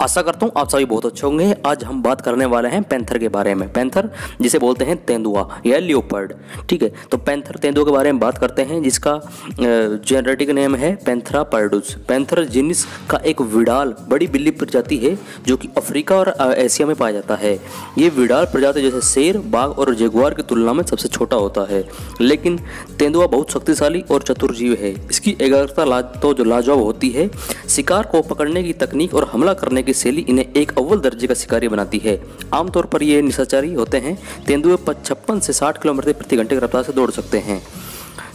आशा करता हूँ आप सभी बहुत अच्छे होंगे। आज हम बात करने वाले हैं पैंथर के बारे में। पैंथर जिसे बोलते हैं तेंदुआ या लियोपर्ड, ठीक है। तो पैंथर तेंदुआ के बारे में बात करते हैं, जिसका जेनेटिक नेम है पैंथरा पर्डुस। पैंथर जीनस का एक विडाल बड़ी बिल्ली प्रजाति है जो कि अफ्रीका और एशिया में पाया जाता है। ये विडाल प्रजाति जैसे शेर, बाघ और जगुआर की तुलना में सबसे छोटा होता है, लेकिन तेंदुआ बहुत शक्तिशाली और चतुर जीव है। इसकी एकाग्रता तो जो लाजवाब होती है। शिकार को पकड़ने की तकनीक और हमला करने की शैली इन्हें एक अव्वल दर्जे का शिकारी बनाती है। आमतौर पर ये निशाचरी होते हैं। तेंदुए 56 से 60 किलोमीटर प्रति घंटे की रफ्तार से दौड़ सकते हैं।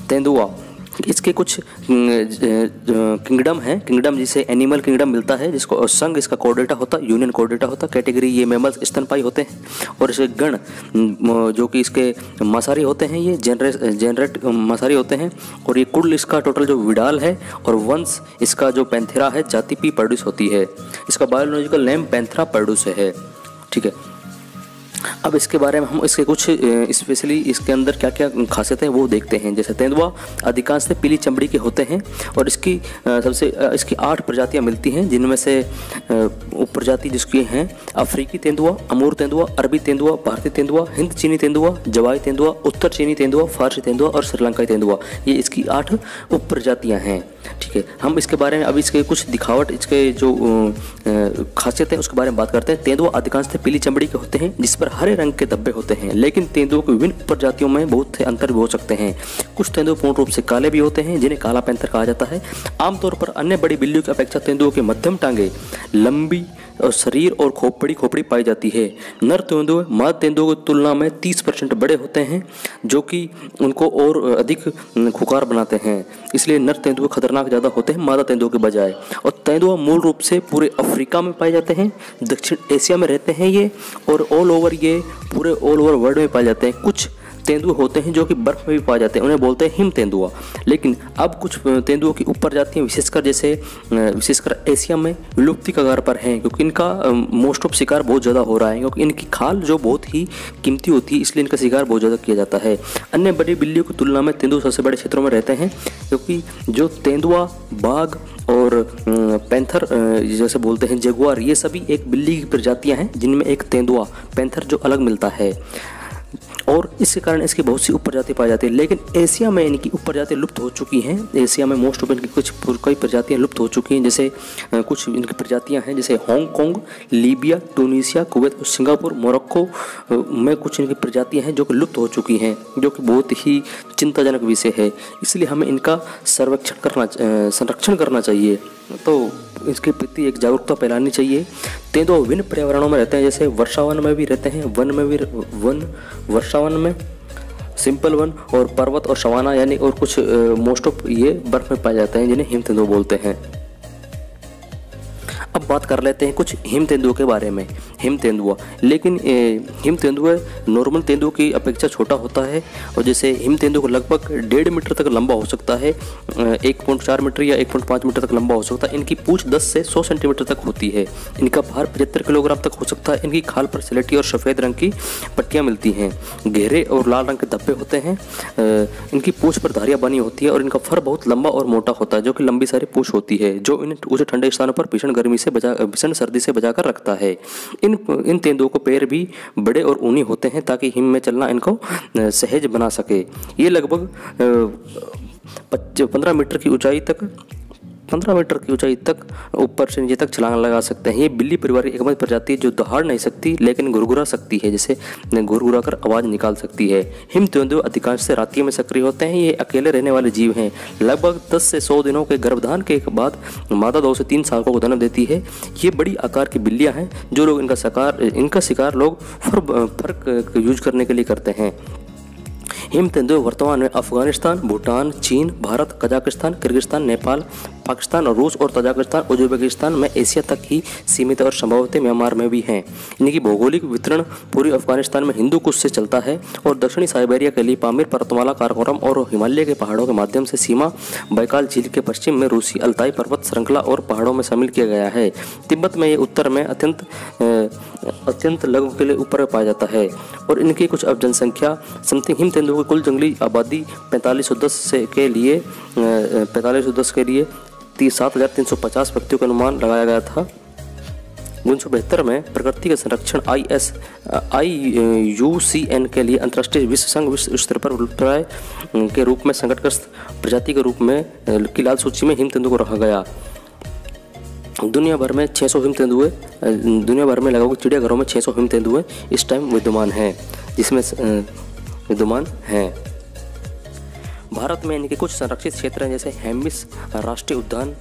तेंदुआ इसके कुछ किंगडम है। किंगडम जिसे एनिमल किंगडम मिलता है, जिसको संघ इसका कोर्डेटा होता, यूनियन कोर्डेटा होता। कैटेगरी ये मैमल्स स्तनपायी होते हैं। और इसके गण जो कि इसके मसारी होते हैं, ये जेनरेट मसारी होते हैं। और ये कुल इसका टोटल जो विडाल है और वंश इसका जो पैंथेरा है, जाति पी पर्डुस होती है। इसका बायोलॉजिकल नेम पैंथरा पर्डुस है, ठीक है। अब इसके बारे में हम इसके कुछ स्पेशली इसके अंदर क्या क्या खासियत है वो देखते हैं। जैसे तेंदुआ अधिकांश से पीली चमड़ी के होते हैं और इसकी इसकी 8 प्रजातियां मिलती हैं, जिनमें से उपप्रजाति जिसकी हैं अफ्रीकी तेंदुआ, अमूर तेंदुआ, अरबी तेंदुआ, भारतीय तेंदुआ, हिंद चीनी तेंदुआ, जवाई तेंदुआ, उत्तर चीनी तेंदुआ, फारसी तेंदुआ और श्रीलंकाई तेंदुआ। ये इसकी 8 उपप्रजातियां हैं, ठीक है। हम इसके बारे में अब इसके कुछ दिखावट, इसके जो खासियत है उसके बारे में बात करते हैं। तेंदुआ अधिकांश से पीली चमड़ी के होते हैं, जिस पर हरे रंग के धब्बे होते हैं, लेकिन तेंदुओं की विभिन्न प्रजातियों में बहुत से अंतर भी हो सकते हैं। कुछ तेंदुए पूर्ण रूप से काले भी होते हैं, जिन्हें काला पैंथर कहा जाता है। आमतौर पर अन्य बड़ी बिल्लियों की अपेक्षा तेंदुओं की मध्यम टांगें, लंबी और शरीर और खोपड़ी पाई जाती है। नर तेंदुए मादा तेंदुओं की तुलना में 30% बड़े होते हैं, जो कि उनको और अधिक खुखार बनाते हैं। इसलिए नर तेंदुए खतरनाक ज़्यादा होते हैं मादा तेंदुओं के बजाय। और तेंदुआ मूल रूप से पूरे अफ्रीका में पाए जाते हैं, दक्षिण एशिया में रहते हैं ये, और ऑल ओवर वर्ल्ड में पाए जाते हैं। कुछ तेंदुए होते हैं जो कि बर्फ में भी पाए जाते हैं, उन्हें बोलते हैं हिम तेंदुआ। लेकिन अब कुछ तेंदुओं की उपप्रजातियां विशेषकर एशिया में विलुप्ति कगार पर हैं, क्योंकि इनका मोस्ट ऑफ शिकार बहुत ज़्यादा हो रहा है, क्योंकि इनकी खाल जो बहुत ही कीमती होती है, इसलिए इनका शिकार बहुत ज़्यादा किया जाता है। अन्य बड़ी बिल्लियों की तुलना में तेंदुए सबसे बड़े क्षेत्रों में रहते हैं, क्योंकि जो तेंदुआ, बाघ और पैंथर जैसे बोलते हैं जगुआर, ये सभी एक बिल्ली की प्रजातियां हैं, जिनमें एक तेंदुआ पैंथर जो अलग मिलता है, और इसके कारण इसकी बहुत सी उपप्रजाति पाई जाती है। लेकिन एशिया में इनकी उपप्रजातियां लुप्त हो चुकी हैं। एशिया में मोस्ट ऑफ इनकी कई प्रजातियां लुप्त हो चुकी हैं। जैसे कुछ इनकी प्रजातियां हैं, जैसे हांगकांग, लीबिया, ट्यूनीशिया, कुवैत और सिंगापुर, मोरक्को में कुछ इनकी प्रजातियां हैं जो कि लुप्त हो चुकी हैं, जो कि बहुत ही चिंताजनक विषय है। इसलिए हमें इनका संरक्षण करना चाहिए, तो इसके प्रति एक जागरूकता फैलानी चाहिए। तेंदुआ विभिन्न पर्यावरणों में रहते हैं, जैसे वर्षावन में भी रहते हैं, वर्षावन में, सिंपल वन और पर्वत और सवाना, यानी और कुछ मोस्ट ऑफ ये बर्फ में पाए जाते हैं, जिन्हें हिम तेंदुआ बोलते हैं। अब बात कर लेते हैं कुछ हिम तेंदुओं के बारे में। हिम तेंदुआ, लेकिन हिम तेंदुआ नॉर्मल तेंदुओं की अपेक्षा छोटा होता है, और जैसे हिम तेंदुआ को लगभग 1.5 मीटर तक लंबा हो सकता है, 1.4 मीटर या 1.5 मीटर तक लंबा हो सकता है। इनकी पूंछ 10 से 100 सेंटीमीटर तक होती है। इनका भार 75 किलोग्राम तक हो सकता है। इनकी खाल पर स्लेटी और सफ़ेद रंग की पट्टियाँ मिलती हैं। गहरे और लाल रंग के धब्बे होते हैं। इनकी पूंछ पर धारियाँ बनी होती है, और इनका फर बहुत लंबा और मोटा होता है, जो कि लंबी सारी पूंछ होती है, जो इन्हें ऊँचे ठंडे स्थानों पर भीषण सर्दी से बचाकर रखता है। इन तेंदुओं को पैर भी बड़े और ऊनी होते हैं, ताकि हिम में चलना इनको सहज बना सके। ये लगभग 15 मीटर की ऊंचाई तक ऊपर से नीचे तक छलांग लगा सकते हैं। ये बिल्ली परिवार की एकमात्र प्रजाति है जो दहाड़ नहीं सकती, लेकिन घुरघुरा सकती है, जैसे घुरघुरा कर आवाज़ निकाल सकती है। हिम तेंदुए अधिकांश से रात्रि में सक्रिय होते हैं। ये अकेले रहने वाले जीव हैं। लगभग 10 से 100 दिनों के गर्भधान के बाद मादा 2 से 3 शावकों को जन्म देती है। ये बड़ी आकार की बिल्लियाँ हैं। जो लोग इनका शिकार लोग फर यूज करने के लिए करते हैं। हिम तेंदुए वर्तमान में अफगानिस्तान, भूटान, चीन, भारत, कजाकिस्तान, किर्गिस्तान, नेपाल, पाकिस्तान और रूस और तजाकिस्तान, उज्बेकिस्तान में एशिया तक ही सीमित और संभवतः म्यांमार में भी हैं। इनकी भौगोलिक वितरण पूरी अफगानिस्तान में हिंदू कुश से चलता है, और दक्षिणी साइबेरिया के लिए पामीर पर्वतमाला, काराकोरम और हिमालय के पहाड़ों के माध्यम से सीमा बैकाल झील के पश्चिम में रूसी अल्ताई पर्वत श्रृंखला और पहाड़ों में शामिल किया गया है। तिब्बत में ये उत्तर में अत्यंत लघु के लिए ऊपर पाया जाता है। और इनकी कुछ अब जनसंख्या समथिंग हिम तेंदुओं की कुल जंगली आबादी 4510 के लिए 7,350 व्यक्तियों का अनुमान लगाया गया था। 1972 में प्रकृति के संरक्षण IUCN के लिए अंतर्राष्ट्रीय विश्व संघ विश्व स्तर पर विलुप्तप्राय के रूप में संकटग्रस्त प्रजाति के रूप में की लाल सूची में हिम तेंदुआ को रखा गया। दुनिया भर में 600 हिम तेंदुए, दुनिया भर में लगभग चिड़ियाघरों में 600 हिम तेंदुए इस टाइम विद्यमान हैं, जिसमें विद्यमान हैं। भारत में इनके कुछ संरक्षित क्षेत्र हैं, जैसे हेमिस राष्ट्रीय उद्यान,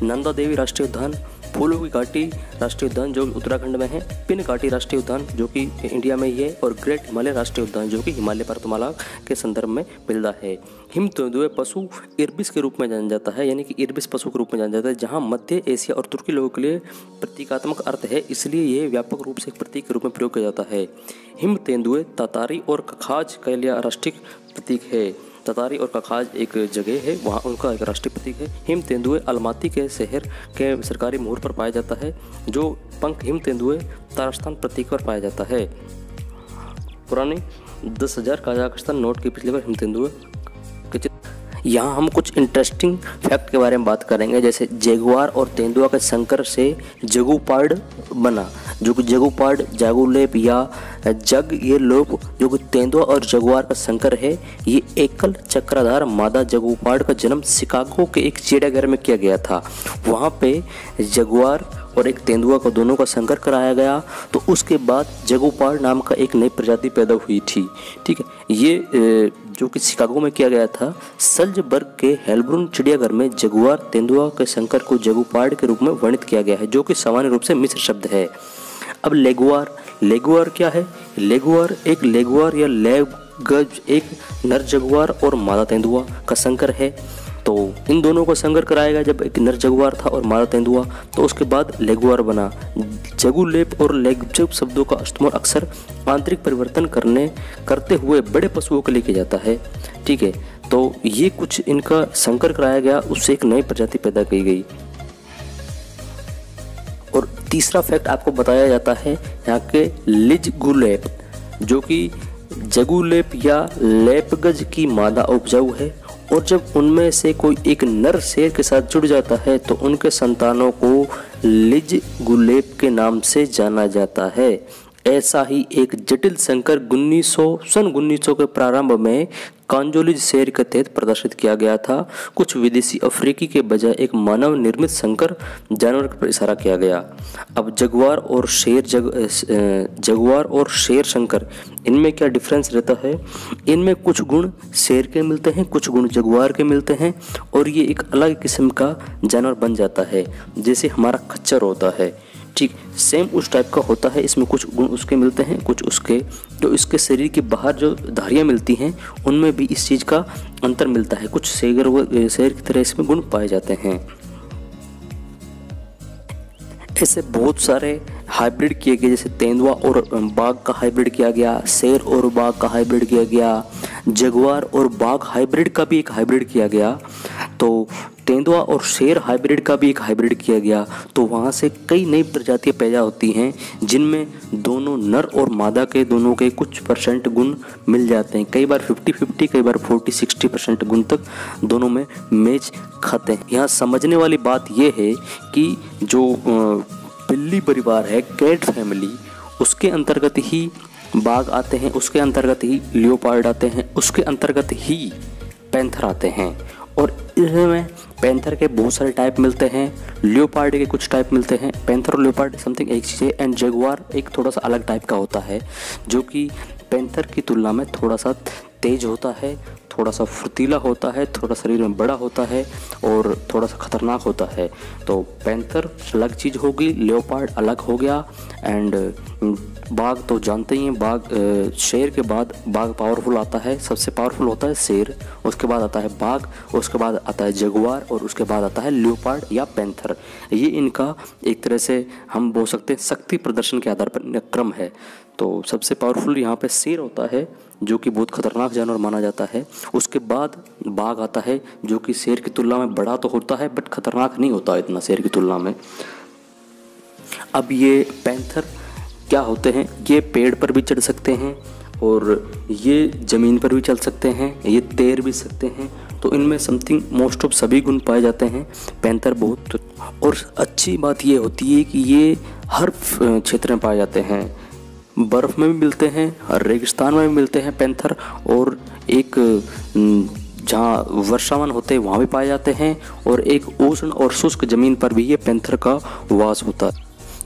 नंदा देवी राष्ट्रीय उद्यान, फूलों की घाटी राष्ट्रीय उद्यान जो उत्तराखंड में है, पिन घाटी राष्ट्रीय उद्यान जो कि इंडिया में ही है, और ग्रेट हिमालय राष्ट्रीय उद्यान जो कि हिमालय पर्वतमाला के संदर्भ में मिलता है। हिम तेंदुए पशु इरबिस के रूप में जाना जाता है, यानी कि इरबिस पशु के रूप में जाना जाता है, जहां मध्य एशिया और तुर्की लोगों के लिए प्रतीकात्मक अर्थ है, इसलिए ये व्यापक रूप से एक प्रतीक के रूप में प्रयोग किया जाता है। हिम तेंदुए तातारी और कखाज के लिए राष्ट्रीय प्रतीक है। तातारी और कखाज एक जगह है, वहाँ उनका एक राष्ट्रीय प्रतीक है। हिम तेंदुए अलमाती के शहर के सरकारी मोहर पर पाया जाता है। जो पंख हिम तेंदुए तारस्तान प्रतीक पर पाया जाता है। पुरानी 10,000 कजाकिस्तान नोट के पिछले बार हिम तेंदुए के चित्र। यहाँ हम कुछ इंटरेस्टिंग फैक्ट के बारे में बात करेंगे, जैसे जगुआर और तेंदुआ के संकर से जगुपार्ड बना, जो कि जगुपार्ड, जागुलेप या जग, ये लोग जो कि तेंदुआ और जगुआर का संकर है। ये एकल चक्राधार मादा जगुपार्ड का जन्म शिकागो के एक चिड़ियाघर में किया गया था। वहाँ पे जगुआर और एक तेंदुआ को दोनों का संकर कराया गया, तो उसके बाद जगुपार्ड नाम का एक नई प्रजाति पैदा हुई थी। ठीक है, ये जो कि शिकागो में किया गया था। सल्जबर्ग के हेल्ब्रुन चिड़ियाघर में जगुआर तेंदुआ के संकर को जगुपार्ड के रूप में वर्णित किया गया है, जो कि सामान्य रूप से मिश्र शब्द है। अब लेगुआर क्या है? लेगुआर या लेगज एक नर जगुआर और मादा तेंदुआ का संकर है। तो इन दोनों को संकर कराया गया जब एक नर जगुआर था और मादा तेंदुआ, तो उसके बाद लेगुआर बना। जगुलेप और लेगजब शब्दों का इस्तेमाल अक्सर आंतरिक परिवर्तन करते हुए बड़े पशुओं के लिए किया जाता है। ठीक है, तो ये कुछ इनका संकर कराया गया, उससे एक नई प्रजाति पैदा की गई। और तीसरा फैक्ट आपको बताया जाता है यहाँ के लिजगुलेप, जो कि जगुलेप या लेपगज की मादा उपजाऊ है, और जब उनमें से कोई एक नर शेर के साथ जुड़ जाता है तो उनके संतानों को लिजगुलेप के नाम से जाना जाता है। ऐसा ही एक जटिल संकर सन 1900 के प्रारंभ में कांजोलिज शेर के तहत प्रदर्शित किया गया था। कुछ विदेशी अफ्रीकी के बजाय एक मानव निर्मित संकर जानवर पर इशारा किया गया। अब जगुआर और शेर संकर, इनमें क्या डिफरेंस रहता है? इनमें कुछ गुण शेर के मिलते हैं, कुछ गुण जगुआर के मिलते हैं, और ये एक अलग किस्म का जानवर बन जाता है, जैसे हमारा खच्चर होता है। ठीक सेम उस टाइप का होता है। इसमें कुछ गुण उसके मिलते हैं, कुछ उसके, जो इसके शरीर के बाहर जो धारियाँ मिलती हैं उनमें भी इस चीज़ का अंतर मिलता है। कुछ शेर की तरह इसमें गुण पाए जाते हैं। ऐसे बहुत सारे हाइब्रिड किए गए, जैसे तेंदुआ और बाघ का हाइब्रिड किया गया, शेर और बाघ का हाइब्रिड किया गया, जगुआर और बाघ हाइब्रिड का भी एक हाइब्रिड किया गया, तो तेंदुआ और शेर हाइब्रिड का भी एक हाइब्रिड किया गया। तो वहाँ से कई नई प्रजातियाँ पैदा होती हैं, जिनमें दोनों नर और मादा के दोनों के कुछ परसेंट गुण मिल जाते हैं। कई बार 50-50, कई बार 40-60% गुण तक दोनों में मैच खाते हैं। यहाँ समझने वाली बात यह है कि जो बिल्ली परिवार है, कैट फैमिली, उसके अंतर्गत ही बाघ आते हैं, उसके अंतर्गत ही लियोपार्ड आते हैं, उसके अंतर्गत ही पैंथर आते हैं। और इसमें पैंथर के बहुत सारे टाइप मिलते हैं, लियोपार्ड के कुछ टाइप मिलते हैं। पैंथर और लियोपार्ड समथिंग एक चीज़ है, एंड जगुआर एक थोड़ा सा अलग टाइप का होता है, जो कि पैंथर की तुलना में थोड़ा सा तेज होता है, थोड़ा सा फुर्तीला होता है, थोड़ा शरीर में बड़ा होता है और थोड़ा सा खतरनाक होता है। तो पैंथर अलग चीज़ होगी, लियोपार्ड अलग हो गया, एंड बाघ तो जानते ही हैं, बाघ शेर के बाद बाघ पावरफुल आता है, सबसे पावरफुल होता है शेर, उसके बाद आता है बाघ, उसके बाद आता है जगुआर, और उसके बाद आता है लियोपार्ड या पैंथर। ये इनका एक तरह से हम बोल सकते हैं शक्ति प्रदर्शन के आधार पर क्रम है। तो सबसे पावरफुल यहाँ पे शेर होता है, जो कि बहुत खतरनाक जानवर माना जाता है। उसके बाद बाघ आता है, जो कि शेर की तुलना में बड़ा तो होता है बट खतरनाक नहीं होता इतना शेर की तुलना में। अब ये पैंथर क्या होते हैं? ये पेड़ पर भी चढ़ सकते हैं और ये ज़मीन पर भी चल सकते हैं, ये तैर भी सकते हैं। तो इनमें समथिंग मोस्ट ऑफ सभी गुण पाए जाते हैं। पैंथर बहुत, और अच्छी बात ये होती है कि ये हर क्षेत्र में पाए जाते हैं। बर्फ़ में भी मिलते हैं, रेगिस्तान में भी मिलते हैं पैंथर, और एक जहाँ वर्षावन होते हैं वहाँ भी पाए जाते हैं, और एक उष्ण और शुष्क ज़मीन पर भी ये पैंथर का वास होता है।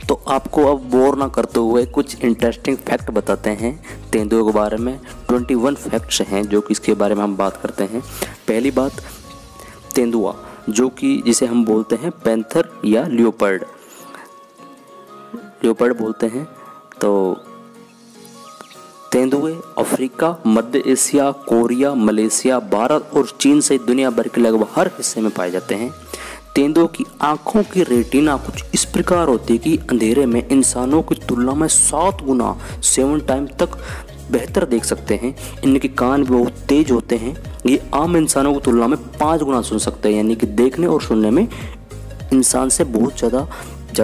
तो आपको अब बोर ना करते हुए कुछ इंटरेस्टिंग फैक्ट बताते हैं तेंदुए के बारे में। 21 फैक्ट्स हैं जो कि इसके बारे में हम बात करते हैं। पहली बात, तेंदुआ जो कि जिसे हम बोलते हैं पैंथर या लियोपर्ड बोलते हैं, तो तेंदुए अफ्रीका, मध्य एशिया, कोरिया, मलेशिया, भारत और चीन सहित दुनिया भर के लगभग हर हिस्से में पाए जाते हैं। तेंदुओं की आंखों की रेटिना कुछ इस प्रकार होती है कि अंधेरे में इंसानों की तुलना में 7 गुना 7 टाइम तक बेहतर देख सकते हैं। इनके कान भी बहुत तेज होते हैं। ये आम इंसानों की तुलना में 5 गुना सुन सकते हैं, यानी कि देखने और सुनने में इंसान से बहुत ज़्यादा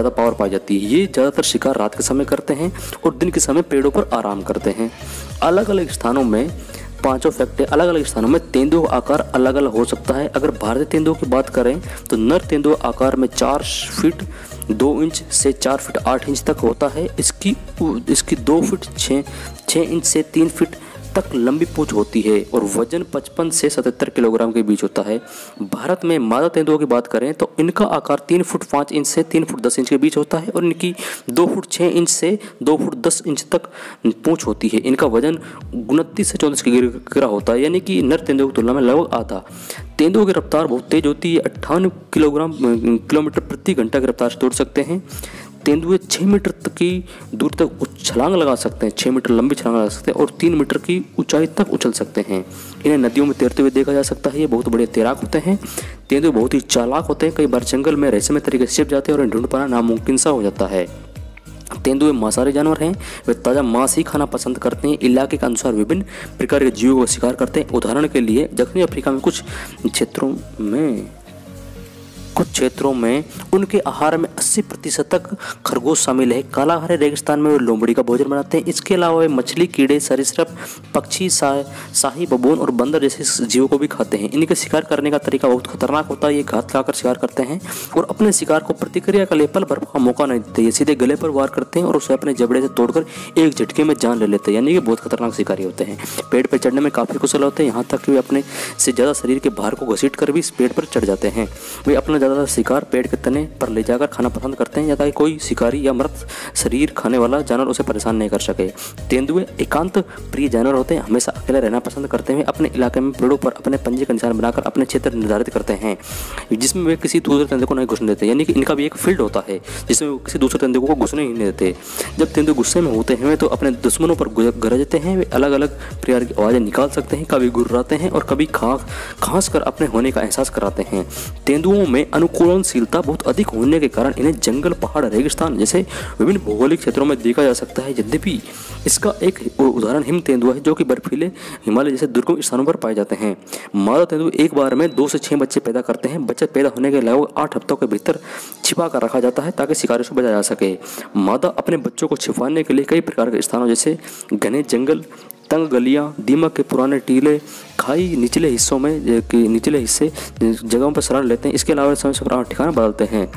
पावर पाई जाती है। ये ज़्यादातर शिकार रात के समय करते हैं और दिन के समय पेड़ों पर आराम करते हैं। अलग अलग स्थानों में, पांचों फैक्ट, अलग अलग स्थानों में तेंदुओं का आकार अलग अलग हो सकता है। अगर भारतीय तेंदुओं की बात करें तो नर तेंदुआ आकार में 4 फीट 2 इंच से 4 फीट 8 इंच तक होता है। इसकी 2 फीट 6 इंच से 3 फीट तक लंबी पूंछ होती है और वजन 55 से 77 किलोग्राम के बीच होता है। भारत में मादा तेंदुओं की बात करें तो इनका आकार 3 फुट 5 इंच से 3 फुट 10 इंच के बीच होता है और इनकी 2 फुट 6 इंच से 2 फुट 10 इंच तक पूंछ होती है। इनका वजन 29 से 34 किलोग्राम होता है, यानी कि नर तेंदुओं की तुलना में लगभग आधा। तेंदुओं की रफ्तार बहुत तेज होती है, 58 किलोमीटर प्रति घंटा की रफ्तार से दौड़ सकते हैं। तेंदुए 6 मीटर तक की दूर तक छलांग लगा सकते हैं, 6 मीटर लंबी छलांग लगा सकते हैं और 3 मीटर की ऊंचाई तक उछल सकते हैं। इन्हें नदियों में तैरते हुए देखा जा सकता है। ये बहुत बड़े तैराक होते हैं। तेंदुए बहुत ही चालाक होते हैं। कई बार जंगल में रहस्यमय तरीके से छिप जाते हैं और इन्हें ढूंढ पाना नामुमकिन सा हो जाता है। तेंदुए मांसाहारी जानवर हैं। वे ताज़ा मांस ही खाना पसंद करते हैं। इलाके के अनुसार विभिन्न प्रकार के जीवों का शिकार करते हैं। उदाहरण के लिए दक्षिणी अफ्रीका में कुछ क्षेत्रों में उनके आहार में 80% तक खरगोश शामिल है। कालाहारी रेगिस्तान में वे लोमड़ी का भोजन बनाते हैं। इसके अलावा वे मछली, कीड़े, सरीसृप, पक्षी, शाही बबून और बंदर जैसे जीवों को भी खाते हैं। इनके शिकार करने का तरीका बहुत खतरनाक होता है। ये घात लगाकर शिकार करते हैं और अपने शिकार को प्रतिक्रिया का पल भर का मौका नहीं देते। ये सीधे गले पर वार करते हैं और उसे अपने जबड़े से तोड़कर एक झटके में जान ले लेते हैं, यानी कि बहुत खतरनाक शिकारी होते हैं। पेड़ पर चढ़ने में काफ़ी कुशल होते हैं, यहाँ तक कि वे अपने से ज़्यादा शरीर के भार को घसीट कर भी इस पेड़ पर चढ़ जाते हैं। वे अपना ज़्यादातर शिकार पेड़ के तने पर ले जाकर खाना पसंद करते हैं ताकि कोई शिकारी या मृत शरीर खाने वाला जानवर उसे परेशान नहीं कर सके। तेंदुए एकांत प्रिय जानवर होते हैं। हमेशा अकेले रहना पसंद करते हैं। अपने इलाके में पेड़ों पर अपने पंजे का निशान बनाकर अपने क्षेत्र निर्धारित करते हैं जिसमें वे किसी दूसरे तेंदुए को नहीं घुसने देते, यानी कि इनका भी एक फील्ड होता है जिसमें वो किसी दूसरे तेंदुए को घुसने ही नहीं देते। जब तेंदुए गुस्से में होते हैं तो अपने दुश्मनों पर गरजते हैं। वे अलग अलग प्रकार की आवाज़ें निकाल सकते हैं, कभी गुर्राते हैं और कभी खांस कर अपने होने का एहसास कराते हैं। तेंदुओं में अनुकूलनशीलता बहुत अधिक होने के कारण इन्हें जंगल, पहाड़, रेगिस्तान जैसे विभिन्न भौगोलिक क्षेत्रों में देखा जा सकता है। यद्यपि इसका एक उदाहरण हिम तेंदुआ है जो कि बर्फीले हिमालय जैसे दुर्गम स्थानों पर पाए जाते हैं। मादा तेंदुए एक बार में 2 से 6 बच्चे पैदा करते हैं। बच्चे पैदा होने के लगभग 8 हफ्तों के भीतर छिपा कर रखा जाता है ताकि शिकारी से बचाया जा सके। मादा अपने बच्चों को छिपाने के लिए कई प्रकार के स्थानों जैसे घने जंगल, तंग गलियां, दीमक के पुराने टीले, खाई, निचले हिस्से जगहों पर शरण लेते हैं। इसके अलावा समय से अपना ठिकाना बदलते हैं।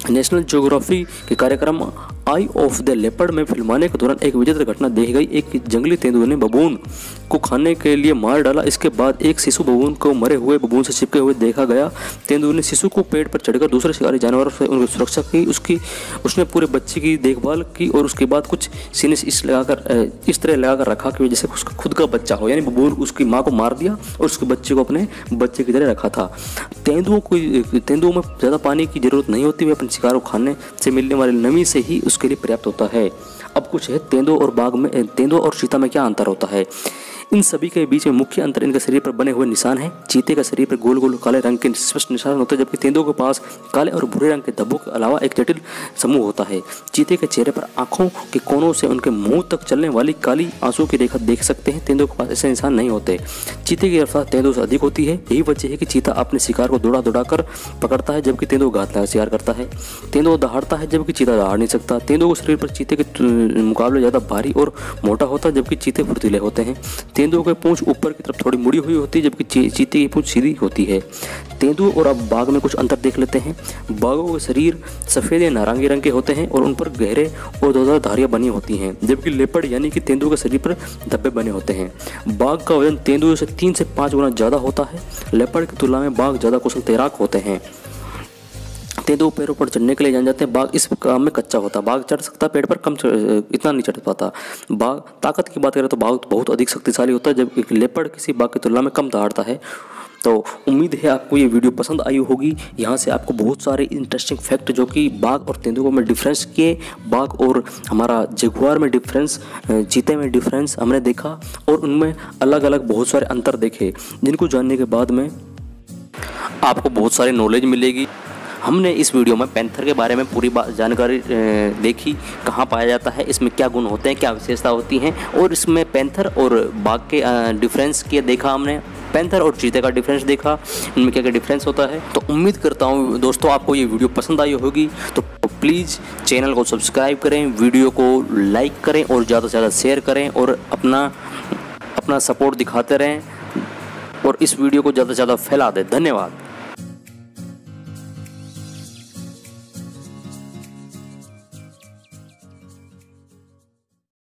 नेशनल ज्योग्राफी के कार्यक्रम आई ऑफ द लेपर्ड में फिल्माने के दौरान एक विचित्र घटना देखी गई। एक जंगली तेंदुए ने बबून को खाने के लिए मार डाला। इसके बाद एक शिशु बबून को मरे हुए बबून से चिपके हुए देखा गया। तेंदुए ने शिशु को पेड़ पर चढ़कर दूसरे शिकारी जानवरों से उनकी सुरक्षा की। उसने पूरे बच्चे की देखभाल की और उसके बाद कुछ सीने से इस तरह लगाकर रखा कि जैसे उसका खुद का बच्चा हो, यानी बबून उसकी माँ को मार दिया और उसके बच्चे को अपने बच्चे की तरह रखा था। तेंदुओं में ज़्यादा पानी की जरूरत नहीं होती। वे अपने शिकार को खाने से मिलने वाली नमी से ही उसके लिए पर्याप्त होता है। अब कुछ है तेंदुआ और चीता में क्या अंतर होता है। इन सभी के बीच में मुख्य अंतर इनके शरीर पर बने हुए निशान है। चीते का शरीर पर गोल गोल काले रंग के स्पष्ट निशान होते हैं, जबकि तेंदुओं के पास काले और भूरे रंग के धब्बों के अलावा एक जटिल समूह होता है। चीते के चेहरे पर आंखों के कोनों से उनके मुंह तक चलने वाली काली आंसू की रेखा देख सकते हैं। तेंदुओं के पास ऐसे निशान नहीं होते। चीते की रफ्तार तेंदुओं से अधिक होती है। यही वजह है कि चीता अपने शिकार को दौड़ा कर पकड़ता है, जबकि तेंदुआ घात लगाकर शिकार करता है। तेंदुआ दहाड़ता है जबकि चीता दहाड़ नहीं सकता। तेंदुओं के शरीर पर चीते के मुकाबले ज़्यादा भारी और मोटा होता है, जबकि चीते फुर्तीले होते हैं। तेंदुओं की पूंछ ऊपर की तरफ थोड़ी मुड़ी हुई होती है, जबकि चीते की पूंछ सीधी होती है। तेंदुओं और अब बाघ में कुछ अंतर देख लेते हैं। बाघों के शरीर सफ़ेद या नारंगी रंग के होते हैं और उन पर गहरे और दोधार धारियाँ बनी होती हैं, जबकि लेपर्ड यानी कि तेंदुओं के शरीर पर धब्बे बने होते हैं। बाघ का वजन तेंदुओं से 3 से 5 गुना ज़्यादा होता है। लेपर्ड की तुलना में बाघ ज़्यादा कुशल तैराक होते हैं। तेंदुओं पैरों पर चढ़ने के लिए जान जाते हैं। बाघ इस काम में कच्चा होता है। बाघ चढ़ सकता है पेड़ पर, इतना नहीं चढ़ पाता। बाघ ताकत की बात करें तो बाघ बहुत अधिक शक्तिशाली होता है, जबकि लेपर्ड किसी बाघ की तुलना में कम दहाड़ता है। तो उम्मीद है आपको ये वीडियो पसंद आई होगी। यहाँ से आपको बहुत सारे इंटरेस्टिंग फैक्ट जो कि बाघ और तेंदुओं में डिफरेंस किए, बाघ और हमारा जगुआर में डिफरेंस, चीते में डिफरेंस हमने देखा और उनमें अलग अलग बहुत सारे अंतर देखे, जिनको जानने के बाद में आपको बहुत सारी नॉलेज मिलेगी। हमने इस वीडियो में पैंथर के बारे में पूरी जानकारी देखी, कहाँ पाया जाता है, इसमें क्या गुण होते हैं, क्या विशेषता होती हैं, और इसमें पैंथर और बाघ के डिफरेंस किया देखा हमने। पैंथर और चीते का डिफरेंस देखा, इनमें क्या क्या डिफरेंस होता है। तो उम्मीद करता हूँ दोस्तों आपको ये वीडियो पसंद आई होगी। तो प्लीज़ चैनल को सब्सक्राइब करें, वीडियो को लाइक करें और ज़्यादा से ज़्यादा शेयर करें और अपना सपोर्ट दिखाते रहें और इस वीडियो को ज़्यादा से ज़्यादा फैला दें। धन्यवाद।